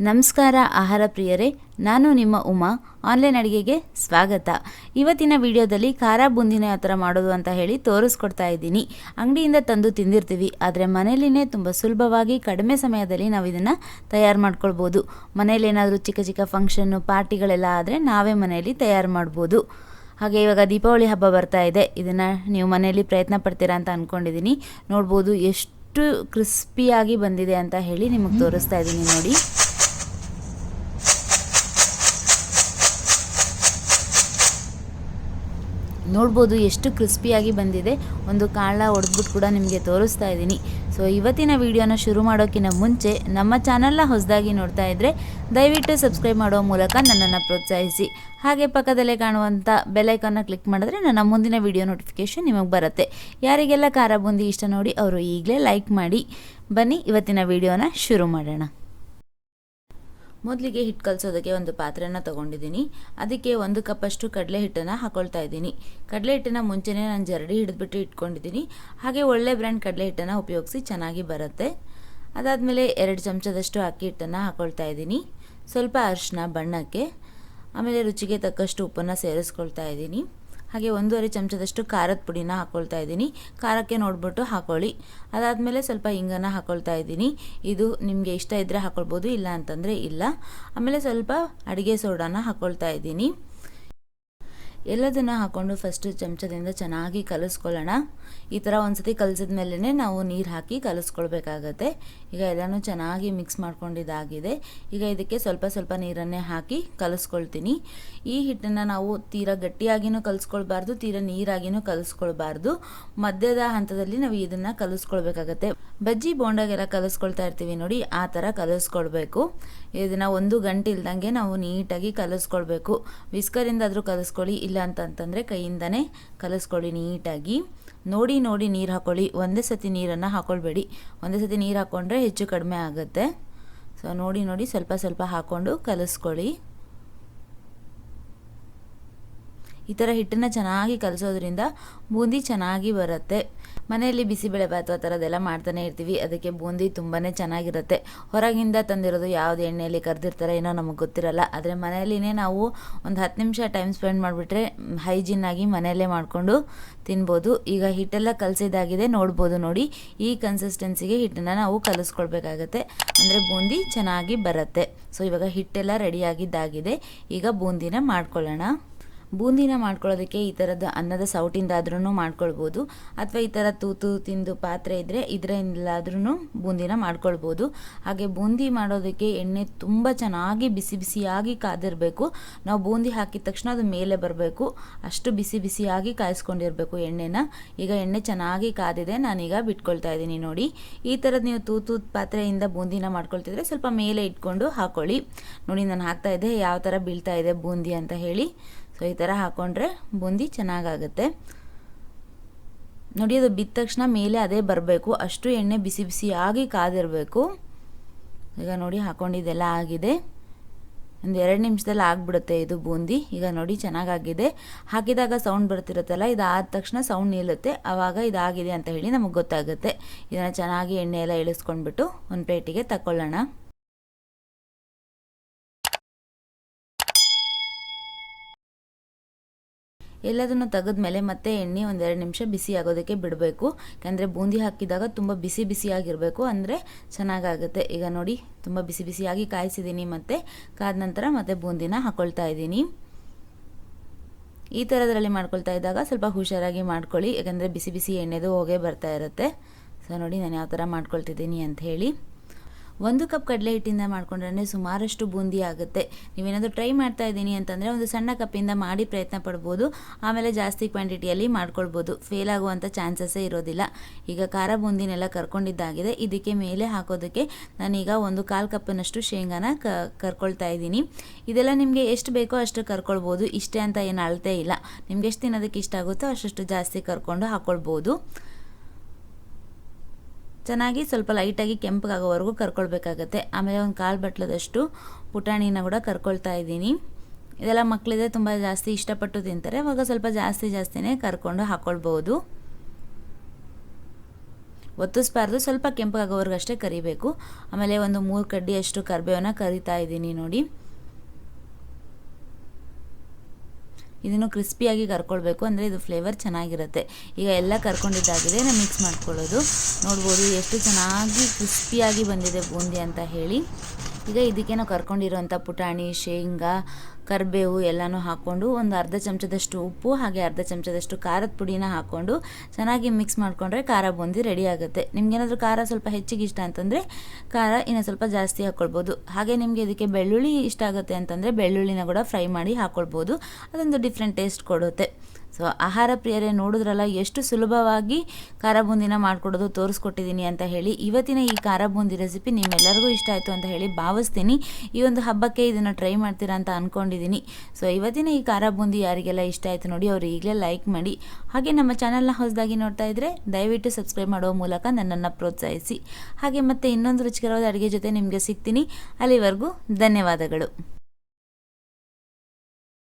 ನಮಸ್ಕಾರ ಆಹಾರ ಪ್ರಿಯರೇ, ನಾನು ನಿಮ್ಮ ಉಮಾ. ಆನ್ಲೈನ್ ಅಡುಗೆಗೆ ಸ್ವಾಗತ. ಇವತ್ತಿನ ವಿಡಿಯೋದಲ್ಲಿ ಖಾರ ಬೂಂದಿನ ಯಾವ ಥರ ಮಾಡೋದು ಅಂತ ಹೇಳಿ ತೋರಿಸ್ಕೊಡ್ತಾ ಇದ್ದೀನಿ. ಅಂಗಡಿಯಿಂದ ತಂದು ತಿಂದಿರ್ತೀವಿ, ಆದರೆ ಮನೇಲಿನೇ ತುಂಬ ಸುಲಭವಾಗಿ ಕಡಿಮೆ ಸಮಯದಲ್ಲಿ ನಾವು ಇದನ್ನು ತಯಾರು ಮಾಡ್ಕೊಳ್ಬೋದು. ಮನೇಲಿ ಏನಾದರೂ ಚಿಕ್ಕ ಚಿಕ್ಕ ಫಂಕ್ಷನ್ನು ಪಾರ್ಟಿಗಳೆಲ್ಲ ಆದರೆ ನಾವೇ ಮನೆಯಲ್ಲಿ ತಯಾರು ಮಾಡ್ಬೋದು. ಹಾಗೆ ಇವಾಗ ದೀಪಾವಳಿ ಹಬ್ಬ ಬರ್ತಾ ಇದೆ. ಇದನ್ನು ನೀವು ಮನೆಯಲ್ಲಿ ಪ್ರಯತ್ನ ಪಡ್ತೀರಾ ಅಂತ ಅಂದ್ಕೊಂಡಿದ್ದೀನಿ. ನೋಡ್ಬೋದು ಎಷ್ಟು ಕ್ರಿಸ್ಪಿಯಾಗಿ ಬಂದಿದೆ ಅಂತ ಹೇಳಿ ನಿಮಗೆ ತೋರಿಸ್ತಾ ಇದ್ದೀನಿ ನೋಡಿ. ನೋಡ್ಬೋದು ಎಷ್ಟು ಕ್ರಿಸ್ಪಿಯಾಗಿ ಬಂದಿದೆ. ಒಂದು ಕಾಳ ಹೊಡೆದ್ಬಿಟ್ಟು ಕೂಡ ನಿಮಗೆ ತೋರಿಸ್ತಾ ಇದ್ದೀನಿ. ಸೊ ಇವತ್ತಿನ ವಿಡಿಯೋನ ಶುರು ಮಾಡೋಕ್ಕಿಂತ ಮುಂಚೆ ನಮ್ಮ ಚಾನಲ್ನ ಹೊಸದಾಗಿ ನೋಡ್ತಾ ಇದ್ದರೆ ದಯವಿಟ್ಟು ಸಬ್ಸ್ಕ್ರೈಬ್ ಮಾಡೋ ಮೂಲಕ ನನ್ನನ್ನು ಪ್ರೋತ್ಸಾಹಿಸಿ. ಹಾಗೆ ಪಕ್ಕದಲ್ಲೇ ಕಾಣುವಂಥ ಬೆಲ್ಲೈಕನ್ನ ಕ್ಲಿಕ್ ಮಾಡಿದ್ರೆ ನನ್ನ ಮುಂದಿನ ವಿಡಿಯೋ ನೋಟಿಫಿಕೇಷನ್ ನಿಮಗೆ ಬರುತ್ತೆ. ಯಾರಿಗೆಲ್ಲ ಖಾರ ಬೂಂದಿ ಇಷ್ಟ ನೋಡಿ ಅವರು ಈಗಲೇ ಲೈಕ್ ಮಾಡಿ. ಬನ್ನಿ ಇವತ್ತಿನ ವಿಡಿಯೋನ ಶುರು ಮಾಡೋಣ. ಮೊದಲಿಗೆ ಹಿಟ್ಟು ಕಲಸೋದಕ್ಕೆ ಒಂದು ಪಾತ್ರೆನ ತೊಗೊಂಡಿದ್ದೀನಿ. ಅದಕ್ಕೆ 1 ಕಪ್ಪಷ್ಟು ಕಡಲೆ ಹಿಟ್ಟನ್ನು ಹಾಕೊಳ್ತಾ ಇದ್ದೀನಿ. ಕಡಲೆ ಹಿಟ್ಟನ್ನು ಮುಂಚೆನೇ ನಾನು ಜರಡಿ ಹಿಡಿದ್ಬಿಟ್ಟು ಇಟ್ಕೊಂಡಿದ್ದೀನಿ. ಹಾಗೆ ಒಳ್ಳೆ ಬ್ರ್ಯಾಂಡ್ ಕಡಲೆ ಹಿಟ್ಟನ್ನು ಉಪಯೋಗಿಸಿ ಚೆನ್ನಾಗಿ ಬರುತ್ತೆ. ಅದಾದಮೇಲೆ 2 ಚಮಚದಷ್ಟು ಅಕ್ಕಿ ಹಿಟ್ಟನ್ನು ಹಾಕೊಳ್ತಾ ಇದ್ದೀನಿ. ಸ್ವಲ್ಪ ಅರಿಶಿನ ಬಣ್ಣಕ್ಕೆ, ಆಮೇಲೆ ರುಚಿಗೆ ತಕ್ಕಷ್ಟು ಉಪ್ಪನ್ನು ಸೇರಿಸ್ಕೊಳ್ತಾ ಇದ್ದೀನಿ. ಹಾಗೆ 1.5 ಚಮಚದಷ್ಟು ಖಾರದ ಪುಡಿನ ಹಾಕ್ಕೊಳ್ತಾ ಇದ್ದೀನಿ. ಖಾರಕ್ಕೆ ನೋಡ್ಬಿಟ್ಟು ಹಾಕೊಳ್ಳಿ. ಅದಾದಮೇಲೆ ಸ್ವಲ್ಪ ಹಿಂಗನ್ನು ಹಾಕ್ಕೊಳ್ತಾ ಇದ್ದೀನಿ. ಇದು ನಿಮಗೆ ಇಷ್ಟ ಇದ್ದರೆ ಹಾಕ್ಕೊಳ್ಬೋದು, ಇಲ್ಲ ಅಂತಂದರೆ ಇಲ್ಲ. ಆಮೇಲೆ ಸ್ವಲ್ಪ ಅಡುಗೆ ಸೋಡಾನ ಹಾಕ್ಕೊಳ್ತಾ ಇದ್ದೀನಿ. ಎಲ್ಲದನ್ನು ಹಾಕ್ಕೊಂಡು ಫಸ್ಟು ಚಮಚದಿಂದ ಚೆನ್ನಾಗಿ ಕಲಿಸ್ಕೊಳ್ಳೋಣ. ಈ ಥರ ಒಂದು ಸತಿ ಕಲಿಸಿದ ಮೇಲೇ ನಾವು ನೀರು ಹಾಕಿ ಕಲಿಸ್ಕೊಳ್ಬೇಕಾಗತ್ತೆ. ಈಗ ಎಲ್ಲನೂ ಚೆನ್ನಾಗಿ ಮಿಕ್ಸ್ ಮಾಡ್ಕೊಂಡಿದ್ದಾಗಿದೆ. ಈಗ ಇದಕ್ಕೆ ಸ್ವಲ್ಪ ಸ್ವಲ್ಪ ನೀರನ್ನೇ ಹಾಕಿ ಕಲಿಸ್ಕೊಳ್ತೀನಿ. ಈ ಹಿಟ್ಟನ್ನು ನಾವು ತೀರಾ ಗಟ್ಟಿಯಾಗಿಯೂ ಕಲಿಸ್ಕೊಳ್ಬಾರ್ದು, ತೀರಾ ನೀರಾಗಿಯೂ ಕಲಿಸ್ಕೊಳ್ಬಾರ್ದು. ಮಧ್ಯದ ಹಂತದಲ್ಲಿ ನಾವು ಇದನ್ನು ಕಲಿಸ್ಕೊಳ್ಬೇಕಾಗತ್ತೆ. ಬಜ್ಜಿ ಬೋಂಡಾಗೆಲ್ಲ ಕಲಿಸ್ಕೊಳ್ತಾ ಇರ್ತೀವಿ ನೋಡಿ, ಆ ಥರ ಕಲಿಸ್ಕೊಳ್ಬೇಕು. ಇದನ್ನು 1 ಗಂಟೆ ಇಲ್ದಂಗೆ ನಾವು ನೀಟಾಗಿ ಕಲಿಸ್ಕೊಳ್ಬೇಕು. ವಿಸ್ಕರಿಂದಾದರೂ ಕಲಿಸ್ಕೊಳ್ಳಿ, ಇಲ್ಲ ಅಂತಂತಂದರೆ ಕೈಯಿಂದನೇ ಕಲಿಸ್ಕೊಳ್ಳಿ ನೀಟಾಗಿ. ನೋಡಿ ನೀರು ಹಾಕ್ಕೊಳ್ಳಿ. ಒಂದೇ ಸತಿ ನೀರನ್ನು ಹಾಕ್ಕೊಳ್ಬೇಡಿ. ಒಂದೇ ಸತಿ ನೀರು ಹಾಕ್ಕೊಂಡ್ರೆ ಹೆಚ್ಚು ಕಡಿಮೆ ಆಗುತ್ತೆ. ಸೊ ನೋಡಿ ಸ್ವಲ್ಪ ಸ್ವಲ್ಪ ಹಾಕ್ಕೊಂಡು ಕಲಿಸ್ಕೊಳ್ಳಿ. ಈ ಥರ ಹಿಟ್ಟನ್ನು ಚೆನ್ನಾಗಿ ಕಲಿಸೋದ್ರಿಂದ ಬೂಂದಿ ಚೆನ್ನಾಗಿ ಬರುತ್ತೆ. ಮನೆಯಲ್ಲಿ ಬಿಸಿಬೇಳೆಭಾತ್ ಆ ಥರದ್ದೆಲ್ಲ ಮಾಡ್ತಾನೆ ಇರ್ತೀವಿ, ಅದಕ್ಕೆ ಬೂಂದಿ ತುಂಬಾ ಚೆನ್ನಾಗಿರುತ್ತೆ. ಹೊರಗಿಂದ ತಂದಿರೋದು ಯಾವುದು ಎಣ್ಣೆಯಲ್ಲಿ ಕರೆದಿರ್ತಾರೆ ಏನೋ ನಮಗೆ ಗೊತ್ತಿರಲ್ಲ. ಆದರೆ ಮನೆಯಲ್ಲಿನೇ ನಾವು ಒಂದು 10 ನಿಮಿಷ ಟೈಮ್ ಸ್ಪೆಂಡ್ ಮಾಡಿಬಿಟ್ರೆ ಹೈಜಿನ್ನಾಗಿ ಮನೆಯಲ್ಲೇ ಮಾಡಿಕೊಂಡು ತಿನ್ಬೋದು. ಈಗ ಹಿಟ್ಟೆಲ್ಲ ಕಲಸಿದಾಗಿದೆ, ನೋಡ್ಬೋದು ನೋಡಿ. ಈ ಕನ್ಸಿಸ್ಟೆನ್ಸಿಗೆ ಹಿಟ್ಟನ್ನು ನಾವು ಕಲಿಸ್ಕೊಳ್ಬೇಕಾಗತ್ತೆ, ಅಂದರೆ ಬೂಂದಿ ಚೆನ್ನಾಗಿ ಬರುತ್ತೆ. ಸೊ ಇವಾಗ ಹಿಟ್ಟೆಲ್ಲ ರೆಡಿಯಾಗಿದ್ದಾಗಿದೆ. ಈಗ ಬೂಂದಿನ ಮಾಡ್ಕೊಳ್ಳೋಣ. ಬೂಂದಿನ ಮಾಡ್ಕೊಳ್ಳೋದಕ್ಕೆ ಈ ಥರದ ಅನ್ನದ ಸೌಟಿಂದಾದ್ರೂ ಮಾಡ್ಕೊಳ್ಬೋದು, ಅಥವಾ ಈ ಥರ ತೂತು ತಿಂದು ಪಾತ್ರೆ ಇದ್ದರೆ ಇದರಿಂದಲಾದ್ರೂ ಬೂಂದಿನ ಮಾಡ್ಕೊಳ್ಬೋದು. ಹಾಗೆ ಬೂಂದಿ ಮಾಡೋದಕ್ಕೆ ಎಣ್ಣೆ ತುಂಬ ಚೆನ್ನಾಗಿ ಬಿಸಿ ಬಿಸಿಯಾಗಿ ಕಾದಿರಬೇಕು. ನಾವು ಬೂಂದಿ ಹಾಕಿದ ತಕ್ಷಣ ಅದು ಮೇಲೆ ಬರಬೇಕು, ಅಷ್ಟು ಬಿಸಿ ಬಿಸಿಯಾಗಿ ಕಾಯಿಸ್ಕೊಂಡಿರಬೇಕು ಎಣ್ಣೆನ. ಈಗ ಎಣ್ಣೆ ಚೆನ್ನಾಗಿ ಕಾದಿದೆ, ನಾನೀಗ ಬಿಟ್ಕೊಳ್ತಾ ಇದ್ದೀನಿ ನೋಡಿ. ಈ ಥರದ್ದು ನೀವು ತೂತು ಪಾತ್ರೆಯಿಂದ ಬೂಂದಿನ ಮಾಡ್ಕೊಳ್ತಿದ್ರೆ ಸ್ವಲ್ಪ ಮೇಲೆ ಇಟ್ಕೊಂಡು ಹಾಕ್ಕೊಳ್ಳಿ. ನೋಡಿ ನಾನು ಹಾಕ್ತಾ ಇದ್ದೆ ಯಾವ ಥರ ಬೀಳ್ತಾ ಇದೆ ಬೂಂದಿ ಅಂತ ಹೇಳಿ. ಸೊ ಈ ಥರ ಹಾಕ್ಕೊಂಡ್ರೆ ಬೂಂದಿ ಚೆನ್ನಾಗಾಗುತ್ತೆ ನೋಡಿ. ಅದು ಬಿದ್ದ ತಕ್ಷಣ ಮೇಲೆ ಅದೇ ಬರಬೇಕು, ಅಷ್ಟು ಎಣ್ಣೆ ಬಿಸಿ ಬಿಸಿಯಾಗಿ ಕಾದಿರಬೇಕು. ಈಗ ನೋಡಿ ಹಾಕ್ಕೊಂಡಿದ್ದೆಲ್ಲ ಆಗಿದೆ. ಒಂದು 2 ನಿಮಿಷದಲ್ಲಿ ಆಗಿಬಿಡುತ್ತೆ ಇದು ಬೂಂದಿ. ಈಗ ನೋಡಿ ಚೆನ್ನಾಗಾಗಿದೆ. ಹಾಕಿದಾಗ ಸೌಂಡ್ ಬರ್ತಿರುತ್ತಲ್ಲ, ಇದಾದ ತಕ್ಷಣ ಸೌಂಡ್ ನಿಲ್ಲುತ್ತೆ, ಆವಾಗ ಇದಾಗಿದೆ ಅಂತ ಹೇಳಿ ನಮಗೆ ಗೊತ್ತಾಗುತ್ತೆ. ಇದನ್ನು ಚೆನ್ನಾಗಿ ಎಣ್ಣೆ ಎಲ್ಲ ಇಳಿಸ್ಕೊಂಡ್ಬಿಟ್ಟು ಒಂದು ಪ್ಲೇಟಿಗೆ ತಗೊಳ್ಳೋಣ. ಎಲ್ಲದನ್ನು ತೆಗೆದ್ಮೇಲೆ ಮತ್ತೆ ಎಣ್ಣೆ 1-2 ನಿಮಿಷ ಬಿಸಿ ಆಗೋದಕ್ಕೆ ಬಿಡಬೇಕು. ಯಾಕಂದರೆ ಬೂಂದಿ ಹಾಕಿದಾಗ ತುಂಬ ಬಿಸಿ ಬಿಸಿಯಾಗಿರಬೇಕು, ಅಂದರೆ ಚೆನ್ನಾಗಾಗುತ್ತೆ. ಈಗ ನೋಡಿ ತುಂಬ ಬಿಸಿ ಬಿಸಿಯಾಗಿ ಕಾಯಿಸಿದ್ದೀನಿ, ಮತ್ತು ಕಾದ ನಂತರ ಮತ್ತೆ ಬೂಂದಿನ ಹಾಕ್ಕೊಳ್ತಾ ಇದ್ದೀನಿ. ಈ ಥರದ್ರಲ್ಲಿ ಮಾಡ್ಕೊಳ್ತಾ ಇದ್ದಾಗ ಸ್ವಲ್ಪ ಹುಷಾರಾಗಿ ಮಾಡ್ಕೊಳ್ಳಿ, ಯಾಕಂದರೆ ಬಿಸಿ ಬಿಸಿ ಎಣ್ಣೆದು ಹೊಗೆ ಬರ್ತಾ ಇರುತ್ತೆ. ಸೊ ನೋಡಿ ನಾನು ಯಾವ ಥರ ಮಾಡ್ಕೊಳ್ತಿದ್ದೀನಿ ಅಂತ ಹೇಳಿ. 1 ಕಪ್ ಕಡಲೆ ಹಿಟ್ಟಿಂದ ಮಾಡ್ಕೊಂಡ್ರೆ ಸುಮಾರಷ್ಟು ಬೂಂದಿ ಆಗುತ್ತೆ. ನೀವೇನಾದರೂ ಟ್ರೈ ಮಾಡ್ತಾ ಇದ್ದೀನಿ ಅಂತಂದರೆ ಒಂದು ಸಣ್ಣ ಕಪ್ಪಿಂದ ಮಾಡಿ ಪ್ರಯತ್ನ ಪಡ್ಬೋದು. ಆಮೇಲೆ ಜಾಸ್ತಿ ಕ್ವಾಂಟಿಟಿಯಲ್ಲಿ ಮಾಡ್ಕೊಳ್ಬೋದು, ಫೇಲ್ ಆಗುವಂಥ ಚಾನ್ಸಸ್ಸೇ ಇರೋದಿಲ್ಲ. ಈಗ ಖಾರ ಬೂಂದಿನೆಲ್ಲ ಕರ್ಕೊಂಡಿದ್ದಾಗಿದೆ. ಇದಕ್ಕೆ ಮೇಲೆ ಹಾಕೋದಕ್ಕೆ ನಾನೀಗ 1/4 ಕಪ್ಪಿನಷ್ಟು ಶೇಂಗಾನ ಕರ್ಕೊಳ್ತಾ ಇದ್ದೀನಿ. ಇದೆಲ್ಲ ನಿಮಗೆ ಎಷ್ಟು ಬೇಕೋ ಅಷ್ಟು ಕರ್ಕೊಳ್ಬೋದು, ಇಷ್ಟೇ ಅಂತ ಏನು ಅಳತೆ ಇಲ್ಲ. ನಿಮ್ಗೆ ಎಷ್ಟು ತಿನ್ನೋದಕ್ಕೆ ಇಷ್ಟ ಆಗುತ್ತೋ ಅಷ್ಟು ಜಾಸ್ತಿ ಕರ್ಕೊಂಡು ಹಾಕ್ಕೊಳ್ಬೋದು. ಚೆನ್ನಾಗಿ ಸ್ವಲ್ಪ ಲೈಟಾಗಿ ಕೆಂಪಗಾಗೋವರೆಗೂ ಕರ್ಕೊಳ್ಬೇಕಾಗತ್ತೆ. ಆಮೇಲೆ ಒಂದು 1/4 ಬಟ್ಲದಷ್ಟು ಪುಟಾಣಿನ ಕೂಡ ಕರ್ಕೊಳ್ತಾ ಇದ್ದೀನಿ. ಇದೆಲ್ಲ ಮಕ್ಕಳಿದ್ರೆ ತುಂಬ ಜಾಸ್ತಿ ಇಷ್ಟಪಟ್ಟು ತಿಂತಾರೆ, ಅವಾಗ ಸ್ವಲ್ಪ ಜಾಸ್ತಿನೇ ಕರ್ಕೊಂಡು ಹಾಕ್ಕೊಳ್ಬೋದು. ಒತ್ತಿಸ್ಬಾರ್ದು, ಸ್ವಲ್ಪ ಕೆಂಪಾಗೋವರೆಗೂ ಅಷ್ಟೇ ಕರಿಬೇಕು. ಆಮೇಲೆ ಒಂದು 3 ಕಡ್ಡಿಯಷ್ಟು ಕರಿಬೇವನ್ನ ಕರಿತಾ ಇದ್ದೀನಿ ನೋಡಿ. ಇದನ್ನು ಕ್ರಿಸ್ಪಿಯಾಗಿ ಕರ್ಕೊಳ್ಬೇಕು, ಅಂದರೆ ಇದು ಫ್ಲೇವರ್ ಚೆನ್ನಾಗಿರುತ್ತೆ. ಈಗ ಎಲ್ಲ ಕರ್ಕೊಂಡಿದ್ದಾಗಿದೆ, ನಾನು ಮಿಕ್ಸ್ ಮಾಡ್ಕೊಳ್ಳೋದು. ನೋಡ್ಬೋದು ಎಷ್ಟು ಚೆನ್ನಾಗಿ ಕ್ರಿಸ್ಪಿಯಾಗಿ ಬಂದಿದೆ ಬೂಂದಿ ಅಂತ ಹೇಳಿ. ಈಗ ಇದಕ್ಕೆ ನಾವು ಕರ್ಕೊಂಡಿರೋಂಥ ಪುಟಾಣಿ, ಶೇಂಗಾ, ಕರಿಬೇವು ಎಲ್ಲನೂ ಹಾಕ್ಕೊಂಡು ಒಂದು ಅರ್ಧ ಚಮಚದಷ್ಟು ಉಪ್ಪು ಹಾಗೆ ಅರ್ಧ ಚಮಚದಷ್ಟು ಖಾರದ ಪುಡಿನ ಹಾಕ್ಕೊಂಡು ಚೆನ್ನಾಗಿ ಮಿಕ್ಸ್ ಮಾಡಿಕೊಂಡ್ರೆ ಖಾರ ಬೂಂದಿ ರೆಡಿ ಆಗುತ್ತೆ. ನಿಮ್ಗೇನಾದರೂ ಖಾರ ಸ್ವಲ್ಪ ಹೆಚ್ಚಿಗೆ ಇಷ್ಟ ಅಂತಂದರೆ ಖಾರ ಇನ್ನೂ ಸ್ವಲ್ಪ ಜಾಸ್ತಿ ಹಾಕ್ಕೊಳ್ಬೋದು. ಹಾಗೆ ನಿಮಗೆ ಇದಕ್ಕೆ ಬೆಳ್ಳುಳ್ಳಿ ಇಷ್ಟ ಆಗುತ್ತೆ ಅಂತಂದರೆ ಬೆಳ್ಳುಳ್ಳಿನ ಕೂಡ ಫ್ರೈ ಮಾಡಿ ಹಾಕ್ಕೊಳ್ಬೋದು, ಅದೊಂದು ಡಿಫ್ರೆಂಟ್ ಟೇಸ್ಟ್ ಕೊಡುತ್ತೆ. ಸೊ ಆಹಾರ ಪ್ರಿಯರೇ, ನೋಡಿದ್ರಲ್ಲ ಎಷ್ಟು ಸುಲಭವಾಗಿ ಖಾರ ಬೂಂದಿನ ಮಾಡಿಕೊಡೋದು ತೋರಿಸ್ಕೊಟ್ಟಿದ್ದೀನಿ ಅಂತ ಹೇಳಿ. ಇವತ್ತಿನ ಈ ಖಾರ ಬೂಂದಿ ರೆಸಿಪಿ ನಿಮ್ಮೆಲ್ಲರಿಗೂ ಇಷ್ಟ ಆಯಿತು ಅಂತ ಹೇಳಿ ಭಾವಿಸ್ತೀನಿ. ಈ ಒಂದು ಹಬ್ಬಕ್ಕೆ ಇದನ್ನು ಟ್ರೈ ಮಾಡ್ತೀರಾ ಅಂತ ಅಂದ್ಕೊಂಡಿದ್ದೀನಿ. ಸೊ ಇವತ್ತಿನ ಈ ಖಾರ ಬೂಂದಿ ಯಾರಿಗೆಲ್ಲ ಇಷ್ಟ ಆಯಿತು ನೋಡಿ, ಅವರು ಈಗಲೇ ಲೈಕ್ ಮಾಡಿ. ಹಾಗೆ ನಮ್ಮ ಚಾನಲ್ನ ಹೊಸದಾಗಿ ನೋಡ್ತಾ ಇದ್ದರೆ ದಯವಿಟ್ಟು ಸಬ್ಸ್ಕ್ರೈಬ್ ಮಾಡುವ ಮೂಲಕ ನನ್ನನ್ನು ಪ್ರೋತ್ಸಾಹಿಸಿ. ಹಾಗೆ ಮತ್ತೆ ಇನ್ನೊಂದು ರುಚಿಕರವಾದ ಅಡುಗೆ ಜೊತೆ ನಿಮಗೆ ಸಿಗ್ತೀನಿ. ಅಲ್ಲಿವರೆಗೂ ಧನ್ಯವಾದಗಳು.